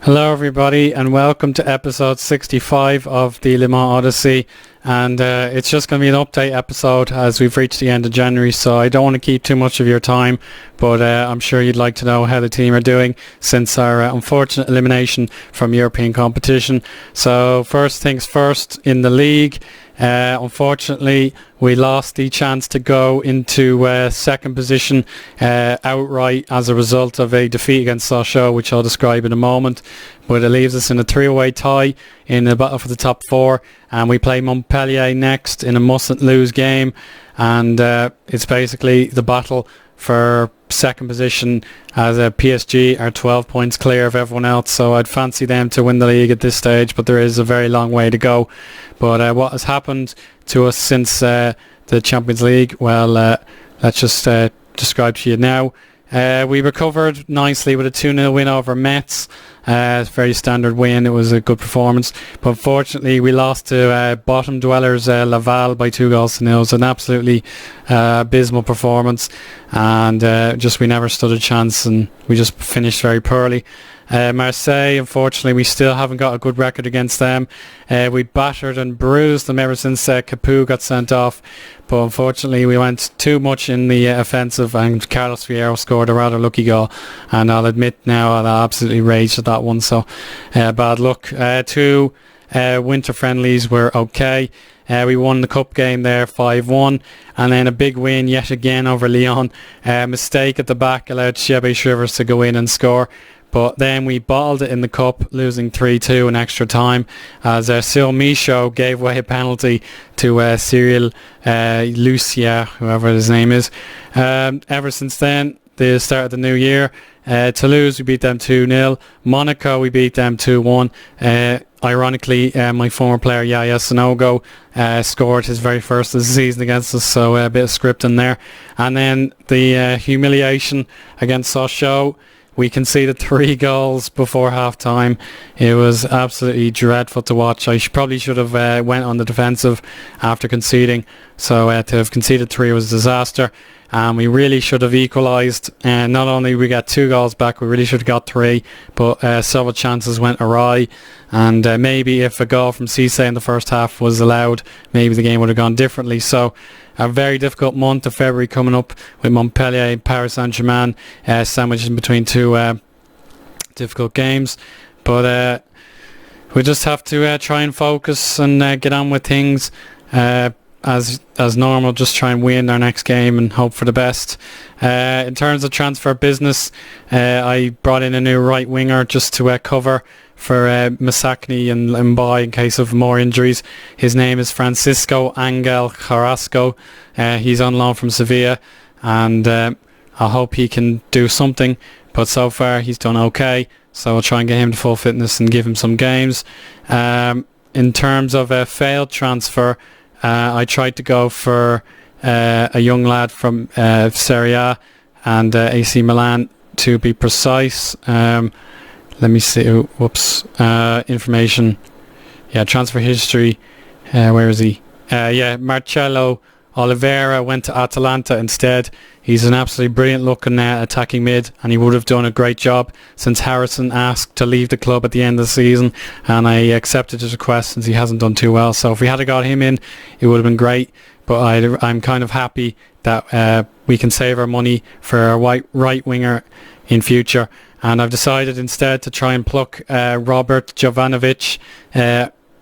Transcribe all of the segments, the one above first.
Hello everybody and welcome to episode 65 of the Le Mans Odyssey, and it's just going to be an update episode as we've reached the end of January, so I don't want to keep too much of your time, but I'm sure you'd like to know how the team are doing since our unfortunate elimination from European competition. So first things first, in the league, unfortunately we lost the chance to go into second position outright as a result of a defeat against Sochaux, which I'll describe in a moment, but it leaves us in a three-way tie in the battle for the top four, and we play Montpellier next in a mustn't lose game, and it's basically the battle for second position, as PSG are 12 points clear of everyone else, so I'd fancy them to win the league at this stage, but there is a very long way to go. But what has happened to us since the Champions League, well, let's just describe to you now. We recovered nicely with a 2-0 win over Metz. Very standard win. It was a good performance, but unfortunately we lost to bottom dwellers Laval by 2-0. It was an absolutely abysmal performance, and we never stood a chance, and we just finished very poorly. Marseille, unfortunately, we still haven't got a good record against them. We battered and bruised them ever since Capoue got sent off, but unfortunately we went too much in the offensive, and Carlos Fierro scored a rather lucky goal, and I'll admit now I absolutely raged at that one, so bad luck. Two winter friendlies were okay. We won the cup game there 5-1, and then a big win yet again over Lyon. Mistake at the back allowed Chebe Shivers to go in and score, but then we bottled it in the cup, losing 3-2 in extra time, as Cyril Michaud gave away a penalty to Cyril Lucia, whoever his name is. Ever since then, the start of the new year, Toulouse, we beat them 2-0. Monaco, we beat them 2-1. Ironically, my former player Yaya Sanogo scored his very first of the season against us, so a bit of scripting there. And then the humiliation against Sochaux, we conceded 3 goals before half-time. It was absolutely dreadful to watch. I probably should have went on the defensive after conceding, so to have conceded 3 was a disaster. We really should have equalised, and not only we got 2 goals back, we really should have got 3, but several chances went awry, and maybe if a goal from Cisse in the first half was allowed, maybe the game would have gone differently. So a very difficult month of February coming up with Montpellier and Paris Saint-Germain sandwiched in between 2 difficult games, but we just have to try and focus and get on with things as normal, just try and win our next game and hope for the best. In terms of transfer business, I brought in a new right winger just to cover for Masacni and Mbai in case of more injuries. His name is Francisco Angel Carrasco. He's on loan from Sevilla, and I hope he can do something, but so far he's done okay, so I'll try and get him to full fitness and give him some games. In terms of a failed transfer, I tried to go for a young lad from Serie A and AC Milan, to be precise. Let me see. Whoops. Information. Yeah, transfer history. Where is he? Marcelo Oliveira went to Atalanta instead. He's an absolutely brilliant looking attacking mid, and he would have done a great job since Harrison asked to leave the club at the end of the season, and I accepted his request since he hasn't done too well. So if we had got him in, it would have been great, but I'm kind of happy that we can save our money for a right winger in future, and I've decided instead to try and pluck Robert Jovanovic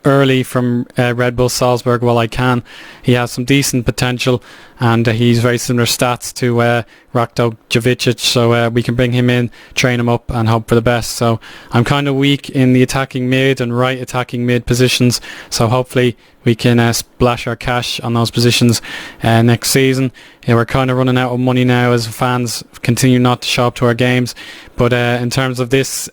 early from Red Bull Salzburg while I can. He has some decent potential, and he's very similar stats to Ratko Jovicic, so we can bring him in, train him up, and hope for the best. So I'm kind of weak in the attacking mid and right attacking mid positions, so hopefully we can splash our cash on those positions next season. We're kind of running out of money now as fans continue not to show up to our games, but in terms of this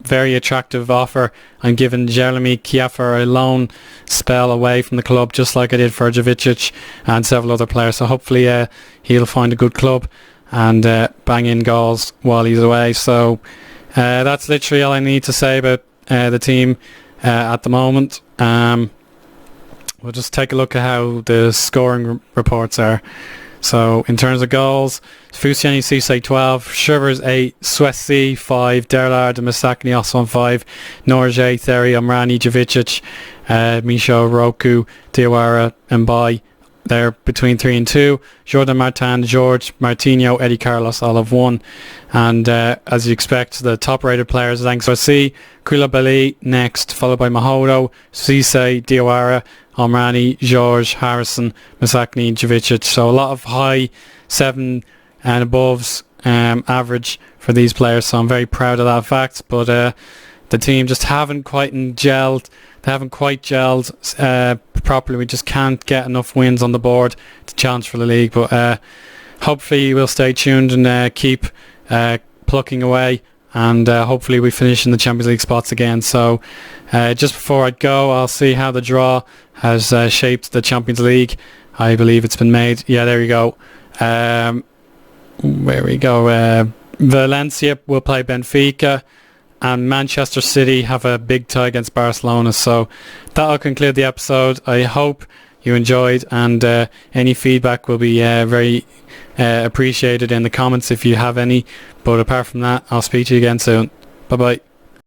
very attractive offer, I'm giving Jeremy Kiaffer a loan spell away from the club, just like I did for Jovicic and several other players, so hopefully he'll find a good club and bang in goals while he's away. So that's literally all I need to say about the team at the moment. We'll just take a look at how the scoring reports are. So in terms of goals, Fusiani Cisse 12, Shivers 8, Swessi 5, Derlard and Misakni also on 5, Norje, Theri, Omrani, Javicic, Misho, Roku, Diawara and Bai. They're between 3 and 2. Jordan Martin, George, Martinho, Eddie Carlos all have 1. And as you expect, the top-rated players, Swessi, Koulibaly next, followed by Mahodo, Cisse, Diawara, Omrani, George, Harrison, Misakni, Javicic. So a lot of high 7 and aboves average for these players. So I'm very proud of that fact. But the team just haven't quite gelled. They haven't quite gelled properly. We just can't get enough wins on the board to challenge for the league. But hopefully we'll stay tuned and keep plucking away. And hopefully we finish in the Champions League spots again. So just before I go, I'll see how the draw has shaped the Champions League. I believe it's been made. Yeah, there you go. Where we go. Valencia will play Benfica. And Manchester City have a big tie against Barcelona. So that'll conclude the episode. I hope you enjoyed, and any feedback will be very appreciated in the comments if you have any. But apart from that, I'll speak to you again soon. Bye bye.